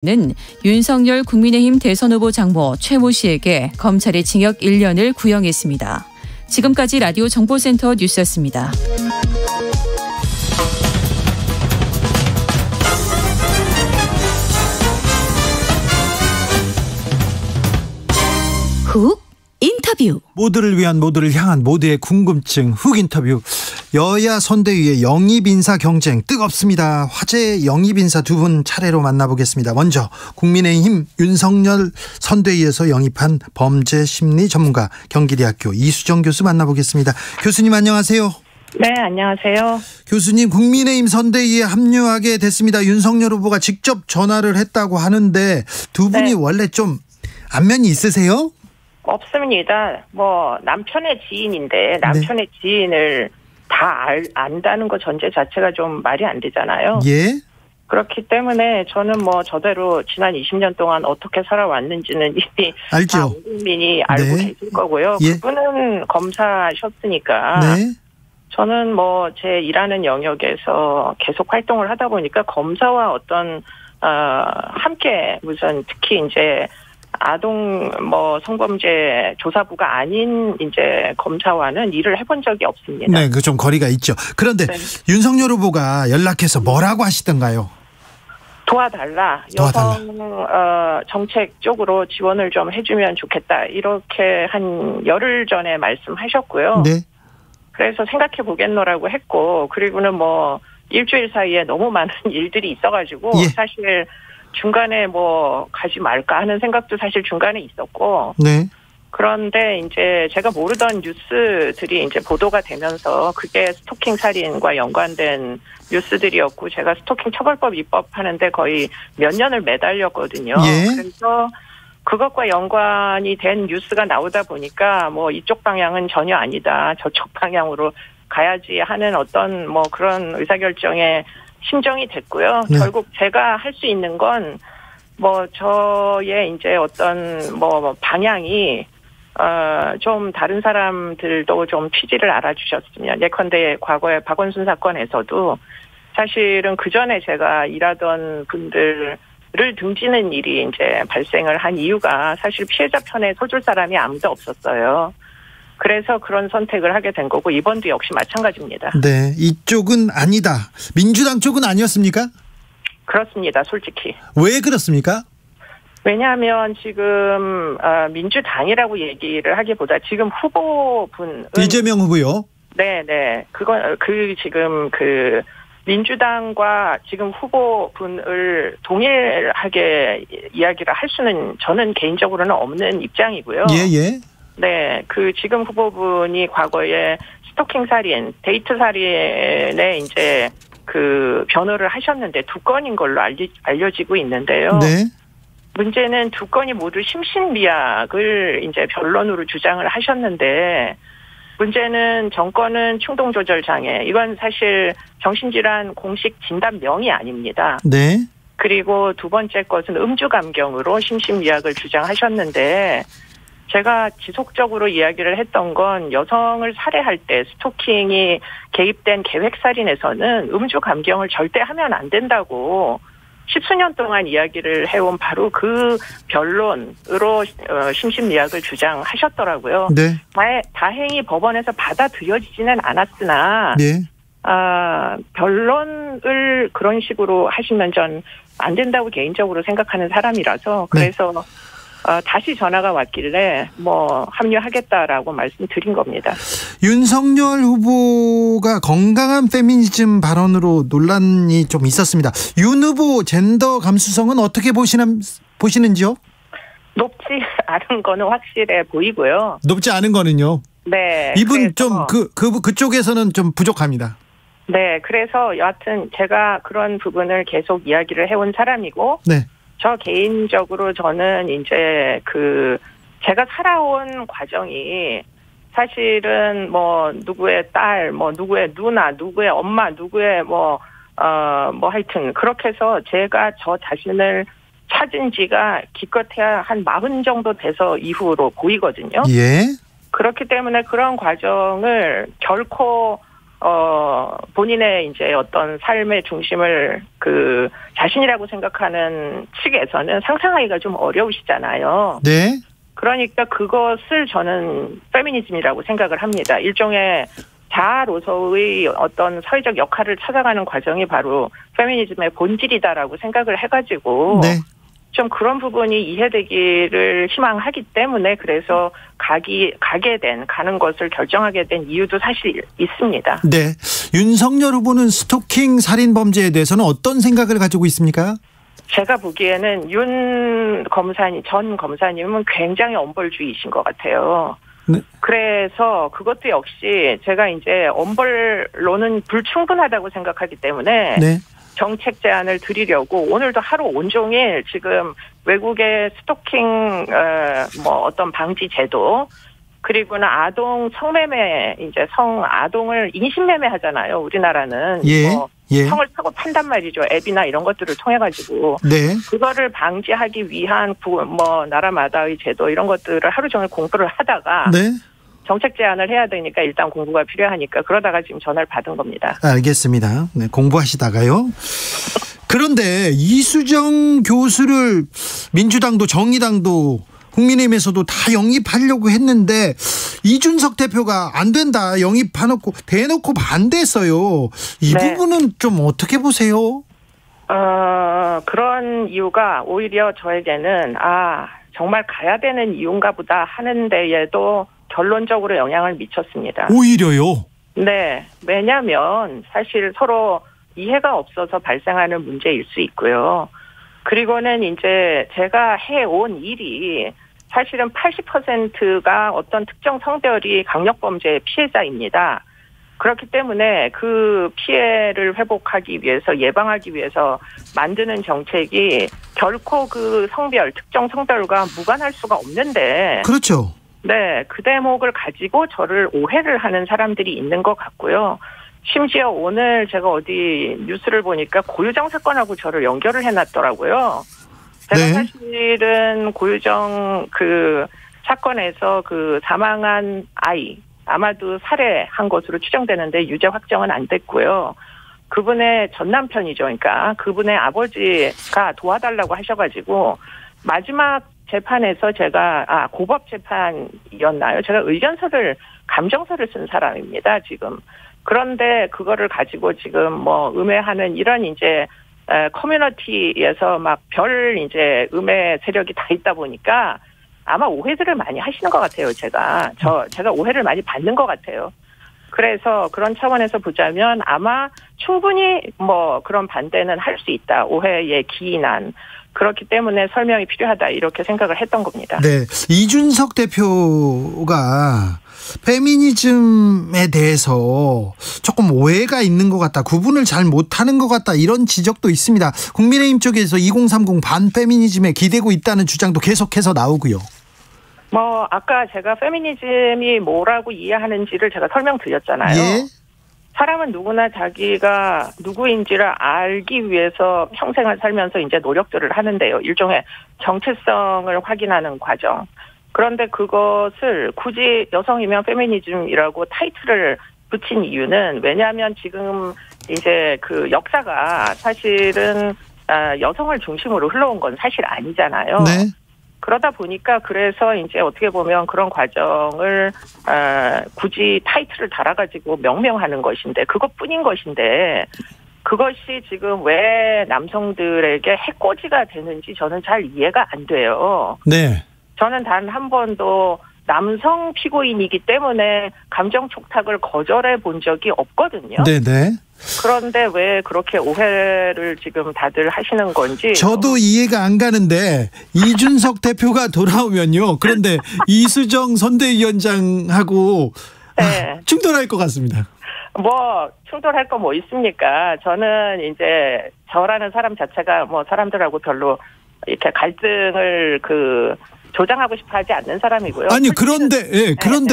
는 윤석열 국민의힘 대선 후보 장모 최모 씨에게 검찰이 징역 1년을 구형했습니다. 지금까지 라디오 정보센터 뉴스였습니다. 훅 인터뷰. 모두를 위한, 모두를 향한, 모두의 궁금증 훅 인터뷰. 여야 선대위의 영입인사 경쟁 뜨겁습니다. 화제의 영입인사 두 분 차례로 만나보겠습니다. 먼저 국민의힘 윤석열 선대위에서 영입한 범죄심리 전문가 경기대학교 이수정 교수 만나보겠습니다. 교수님 안녕하세요. 네, 안녕하세요. 교수님, 국민의힘 선대위에 합류하게 됐습니다. 윤석열 후보가 직접 전화를 했다고 하는데 두 분이 원래 좀 안면이 있으세요? 없습니다. 남편의 지인인데 남편의 지인을 다 안다는 것 전제 자체가 좀 말이 안 되잖아요. 예. 그렇기 때문에 저는 저대로 지난 20년 동안 어떻게 살아왔는지는 이미 알죠. 온 국민이 알고 계실 거고요. 예. 그분은 검사셨으니까 네. 저는 제 일하는 영역에서 계속 활동을 하다 보니까 검사와 어떤 함께 무슨 특히 이제 아동 성범죄 조사부가 아닌 이제 검사와는 일을 해본 적이 없습니다. 네, 그 좀 거리가 있죠. 그런데 윤석열 후보가 연락해서 뭐라고 하시던가요? 도와달라. 여성 정책 쪽으로 지원을 좀 해주면 좋겠다. 이렇게 한 열흘 전에 말씀하셨고요. 네. 그래서 생각해 보겠노라고 했고, 그리고는 일주일 사이에 너무 많은 일들이 있어가지고 사실 중간에 가지 말까 하는 생각도 사실 중간에 있었고. 네. 그런데 이제 제가 모르던 뉴스들이 이제 보도가 되면서 그게 스토킹 살인과 연관된 뉴스들이었고, 제가 스토킹 처벌법 입법하는데 거의 몇 년을 매달렸거든요. 예. 그래서 그것과 연관이 된 뉴스가 나오다 보니까 이쪽 방향은 전혀 아니다, 저쪽 방향으로 가야지 하는 어떤 그런 의사결정에 심정이 됐고요. 네. 결국 제가 할 수 있는 건 저의 이제 어떤 방향이 좀 다른 사람들도 좀 취지를 알아주셨으면. 예컨대 과거에 박원순 사건에서도 사실은 그 전에 제가 일하던 분들을 등지는 일이 이제 발생을 한 이유가 사실 피해자 편에 서줄 사람이 아무도 없었어요. 그래서 그런 선택을 하게 된 거고, 이번도 역시 마찬가지입니다. 네, 이쪽은 아니다. 민주당 쪽은 아니었습니까? 그렇습니다. 솔직히. 왜 그렇습니까? 왜냐하면 지금 민주당이라고 얘기를 하기보다 지금 후보분 이재명 후보요. 네네. 지금 민주당과 지금 후보분을 동일하게 이야기를 할 수는 저는 개인적으로는 없는 입장이고요. 예. 네, 지금 후보분이 과거에 스토킹 살인, 데이트 살인에 이제 변호를 하셨는데 2건인 걸로 알려지고 있는데요. 네. 문제는 2건이 모두 심신미약을 이제 변론으로 주장을 하셨는데, 문제는 정권은 충동조절 장애, 이건 사실 정신질환 공식 진단명이 아닙니다. 네. 그리고 두 번째 것은 음주감경으로 심신미약을 주장하셨는데, 제가 지속적으로 이야기를 했던 건 여성을 살해할 때 스토킹이 개입된 계획살인에서는 음주감경을 절대 하면 안 된다고 10수년 동안 이야기를 해온 바로 그 변론으로 심신미약을 주장하셨더라고요. 네. 다행히 법원에서 받아들여지지는 않았으나 변론을 그런 식으로 하시면 전 안 된다고 개인적으로 생각하는 사람이라서, 그래서 다시 전화가 왔길래 합류하겠다라고 말씀드린 겁니다. 윤석열 후보가 건강한 페미니즘 발언으로 논란이 좀 있었습니다. 윤 후보 젠더 감수성은 어떻게 보시는지요? 높지 않은 거는 확실해 보이고요. 높지 않은 거는요? 네. 이분 좀 그쪽에서는 좀 부족합니다. 네. 그래서 여하튼 제가 그런 부분을 계속 이야기를 해온 사람이고, 네. 저 개인적으로 저는 이제 제가 살아온 과정이 사실은 누구의 딸, 누구의 누나, 누구의 엄마, 누구의 하여튼 그렇게 해서 제가 저 자신을 찾은 지가 기껏해야 한 40 정도 돼서 이후로 보이거든요. 예. 그렇기 때문에 그런 과정을 결코 본인의 이제 어떤 삶의 중심을 자신이라고 생각하는 측에서는 상상하기가 좀 어려우시잖아요. 네. 그러니까 그것을 저는 페미니즘이라고 생각을 합니다. 일종의 자아로서의 어떤 사회적 역할을 찾아가는 과정이 바로 페미니즘의 본질이다라고 생각을 해가지고 네. 좀 그런 부분이 이해되기를 희망하기 때문에 그래서 가는 것을 결정하게 된 이유도 사실 있습니다. 네. 윤석열 후보는 스토킹 살인 범죄에 대해서는 어떤 생각을 가지고 있습니까? 제가 보기에는 전 검사님은 굉장히 엄벌주의이신 것 같아요. 네. 그래서 그것도 역시 제가 이제 엄벌로는 불충분하다고 생각하기 때문에 네. 정책 제안을 드리려고 오늘도 하루 온종일 지금 외국의 스토킹 어떤 방지 제도 그리고는 아동 성매매 이제 아동을 인신매매 하잖아요. 우리나라는 예. 성을 타고 판단 말이죠. 앱이나 이런 것들을 통해 가지고 네. 그거를 방지하기 위한 나라마다의 제도 이런 것들을 하루 종일 공부를 하다가 네. 정책 제안을 해야 되니까 일단 공부가 필요하니까 그러다가 지금 전화를 받은 겁니다. 알겠습니다. 네, 공부하시다가요. 그런데 이수정 교수를 민주당도 정의당도 국민의힘에서도 다 영입하려고 했는데 이준석 대표가 안 된다 영입해놓고 대놓고 반대했어요. 이 네. 부분은 좀 어떻게 보세요? 그런 이유가 오히려 저에게는 정말 가야 되는 이유인가 보다 하는 데에도 결론적으로 영향을 미쳤습니다. 오히려요? 네. 왜냐하면 사실 서로 이해가 없어서 발생하는 문제일 수 있고요. 그리고는 이제 제가 해온 일이 사실은 80%가 어떤 특정 성별이 강력범죄의 피해자입니다. 그렇기 때문에 그 피해를 회복하기 위해서 예방하기 위해서 만드는 정책이 결코 그 특정 성별과 무관할 수가 없는데. 그렇죠. 네, 그 대목을 가지고 저를 오해를 하는 사람들이 있는 것 같고요. 심지어 오늘 제가 어디 뉴스를 보니까 고유정 사건하고 저를 연결을 해놨더라고요. 제가 네. 사실은 고유정 사건에서 사망한 아이, 아마도 살해한 것으로 추정되는데 유죄 확정은 안 됐고요. 그분의 전 남편이죠. 그러니까 그분의 아버지가 도와달라고 하셔가지고 마지막 재판에서 제가 고법 재판이었나요? 제가 감정서를 쓴 사람입니다. 지금. 그런데 그거를 가지고 지금 음해하는 이런 이제 커뮤니티에서 이제 음해 세력이 다 있다 보니까 아마 오해들을 많이 하시는 것 같아요. 제가 오해를 많이 받는 것 같아요. 그래서 그런 차원에서 보자면 아마 충분히 그런 반대는 할 수 있다. 오해에 기인한. 그렇기 때문에 설명이 필요하다 이렇게 생각을 했던 겁니다. 네, 이준석 대표가 페미니즘에 대해서 조금 오해가 있는 것 같다. 구분을 잘 못하는 것 같다. 이런 지적도 있습니다. 국민의힘 쪽에서 2030 반페미니즘에 기대고 있다는 주장도 계속해서 나오고요. 아까 제가 페미니즘이 뭐라고 이해하는지를 제가 설명드렸잖아요. 예. 사람은 누구나 자기가 누구인지를 알기 위해서 평생을 살면서 이제 노력들을 하는데요. 일종의 정체성을 확인하는 과정. 그런데 그것을 굳이 여성이면 페미니즘이라고 타이틀을 붙인 이유는 왜냐하면 지금 이제 역사가 사실은 여성을 중심으로 흘러온 건 사실 아니잖아요. 네. 그러다 보니까 그래서 이제 어떻게 보면 그런 과정을 굳이 타이틀을 달아가지고 명명하는 것인데 그것뿐인 것인데 그것이 지금 왜 남성들에게 해코지가 되는지 저는 잘 이해가 안 돼요. 네. 저는 단 한 번도 남성 피고인이기 때문에 감정 촉탁을 거절해 본 적이 없거든요. 네네. 그런데 왜 그렇게 오해를 지금 다들 하시는 건지. 저도 이해가 안 가는데 이준석 대표가 돌아오면요. 그런데 이수정 선대위원장하고 네. 충돌할 것 같습니다. 충돌할 거 있습니까? 저는 이제 저라는 사람 자체가 사람들하고 별로 이렇게 갈등을 조장하고 싶어 하지 않는 사람이고요. 아니 그런데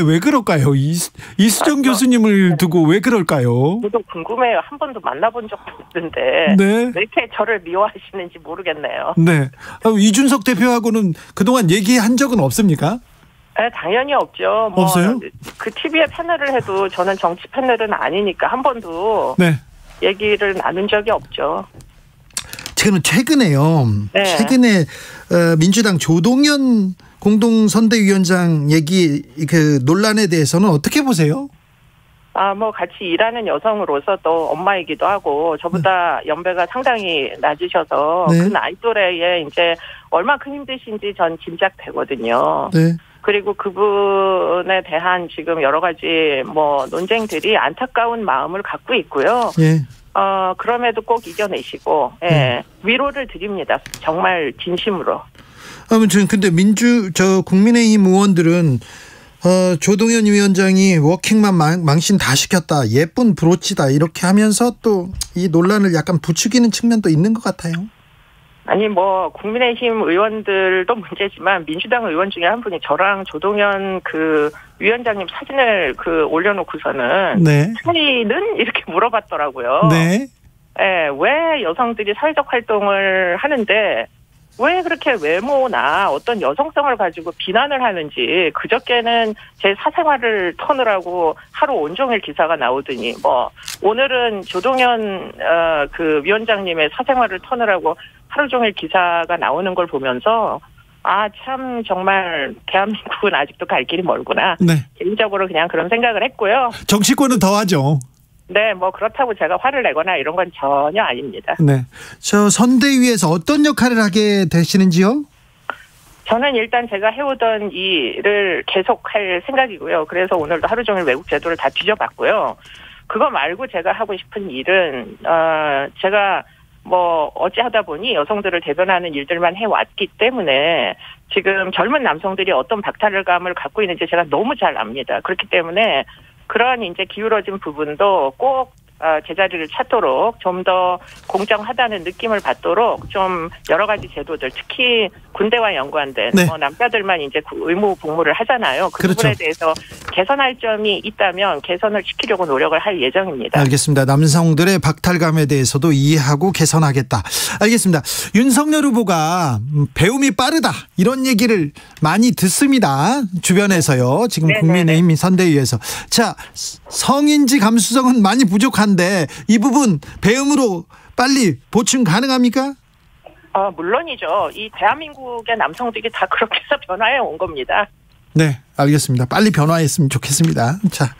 왜 그럴까요? 이수정 교수님을 두고 왜 그럴까요? 저도 궁금해요. 한 번도 만나본 적도 없는데 네. 왜 이렇게 저를 미워하시는지 모르겠네요. 네. 이준석 대표하고는 그동안 얘기한 적은 없습니까? 네, 당연히 없죠. 없어요? 그 TV에 패널을 해도 저는 정치 패널은 아니니까 한 번도 네. 얘기를 나눈 적이 없죠. 최근에요. 네. 최근에 민주당 조동연 공동선대위원장 얘기 그 논란에 대해서는 어떻게 보세요? 같이 일하는 여성으로서 또 엄마이기도 하고 저보다 연배가 상당히 낮으셔서 네. 그 나이 또래에 이제 얼마큼 힘드신지 전 짐작되거든요. 네. 그리고 그분에 대한 지금 여러 가지 논쟁들이 안타까운 마음을 갖고 있고요. 예. 그럼에도 꼭 이겨내시고, 예, 위로를 드립니다. 정말 진심으로. 아무튼 근데 국민의힘 의원들은 조동연 위원장이 워킹맘 망신 다 시켰다, 예쁜 브로치다 이렇게 하면서 또 이 논란을 약간 부추기는 측면도 있는 것 같아요. 아니 국민의힘 의원들도 문제지만 민주당 의원 중에 한 분이 저랑 조동연 그 위원장님 사진을 올려놓고서는 네. 차이는 이렇게 물어봤더라고요. 네. 예, 왜 여성들이 사회적 활동을 하는데 왜 그렇게 외모나 어떤 여성성을 가지고 비난을 하는지, 그저께는 제 사생활을 터느라고 하루 온종일 기사가 나오더니 오늘은 조동연 그 위원장님의 사생활을 터느라고 하루 종일 기사가 나오는 걸 보면서 참 정말 대한민국은 아직도 갈 길이 멀구나. 네. 개인적으로 그냥 그런 생각을 했고요. 정치권은 더하죠. 네, 그렇다고 제가 화를 내거나 이런 건 전혀 아닙니다. 네. 저 선대위에서 어떤 역할을 하게 되시는지요? 저는 일단 제가 해오던 일을 계속할 생각이고요. 그래서 오늘도 하루 종일 외국 제도를 다 뒤져봤고요. 그거 말고 제가 하고 싶은 일은 제가 어찌하다 보니 여성들을 대변하는 일들만 해왔기 때문에 지금 젊은 남성들이 어떤 박탈감을 갖고 있는지 제가 너무 잘 압니다. 그렇기 때문에 그런 이제 기울어진 부분도 꼭 제자리를 찾도록, 좀 더 공정하다는 느낌을 받도록 좀 여러 가지 제도들, 특히 군대와 연관된 네. 남자들만 이제 의무 복무를 하잖아요. 그 그렇죠. 부분에 대해서 개선할 점이 있다면 개선을 시키려고 노력을 할 예정입니다. 알겠습니다. 남성들의 박탈감에 대해서도 이해하고 개선하겠다. 알겠습니다. 윤석열 후보가 배움이 빠르다 이런 얘기를 많이 듣습니다. 주변에서요. 지금 네네네. 국민의힘 선대위에서. 자, 성인지 감수성은 많이 부족한데 이 부분 배움으로 빨리 보충 가능합니까? 물론이죠. 이 대한민국의 남성들이 다 그렇게 해서 변화해 온 겁니다. 네, 알겠습니다. 빨리 변화했으면 좋겠습니다. 자,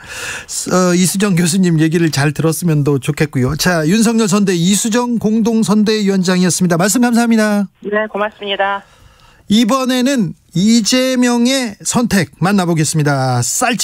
이수정 교수님 얘기를 잘 들었으면 더 좋겠고요. 자, 윤석열 선대 이수정 공동선대위원장이었습니다. 말씀 감사합니다. 네, 고맙습니다. 이번에는 이재명의 선택 만나보겠습니다. 쌀집